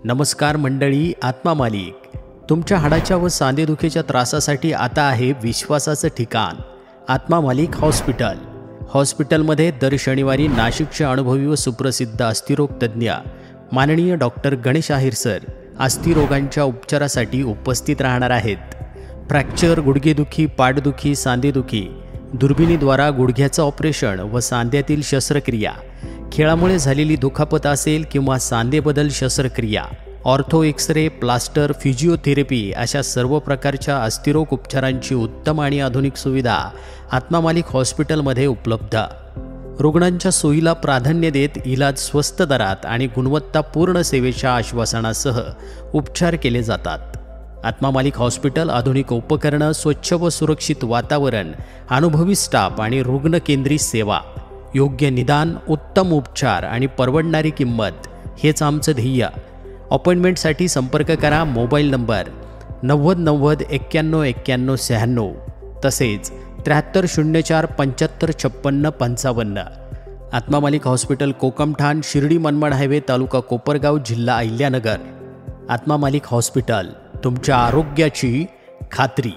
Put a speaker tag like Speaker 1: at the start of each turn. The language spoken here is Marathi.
Speaker 1: नमस्कार मंडळी, आत्मा मालिक तुमच्या हाडाच्या व सांधेदुखीच्या त्रासासाठी आता आहे विश्वासाचं ठिकाण आत्मा मालिक हॉस्पिटल. हॉस्पिटलमध्ये दर शनिवारी नाशिकचे अनुभवी व सुप्रसिद्ध अस्थिरोग तज्ज्ञ माननीय डॉक्टर गणेश आहेर सर अस्थिरोगांच्या उपचारासाठी उपस्थित राहणार आहेत. फ्रॅक्चर, गुडघेदुखी, पाठदुखी, सांधेदुखी, दुर्बिणीद्वारा गुडघ्याचं ऑपरेशन व सांध्यातील शस्त्रक्रिया, खेळामुळे झालेली दुखापत असेल किंवा सांधेबदल शस्त्रक्रिया, ऑर्थो, एक्सरे, प्लास्टर, फिजिओथेरपी अशा सर्व प्रकारच्या अस्थिरोग उपचारांची उत्तम आणि आधुनिक सुविधा आत्मा मालिक हॉस्पिटलमध्ये उपलब्ध. रुग्णांच्या सोयीला प्राधान्य देत इलाज स्वस्त दरात आणि गुणवत्तापूर्ण सेवेच्या आश्वासनासह उपचार केले जातात. आत्मा मालिक हॉस्पिटल आधुनिक उपकरणं, स्वच्छ व सुरक्षित वातावरण, अनुभवी स्टाफ आणि रुग्णकेंद्रित सेवा, योग्य निदान, उत्तम उपचार आणि परवडणारी किंमत हेच आमचं ध्येय. अपॉइंटमेंटसाठी संपर्क करा. मोबाईल नंबर 9090 91 91 96 तसेच 7304 75 56 55. आत्मा मालिक हॉस्पिटल, कोकमठाण, शिर्डी मनमाड हायवे, तालुका कोपरगाव, जिल्हा अहिल्यानगर. आत्मा मालिक हॉस्पिटल, तुमच्या आरोग्याची खात्री.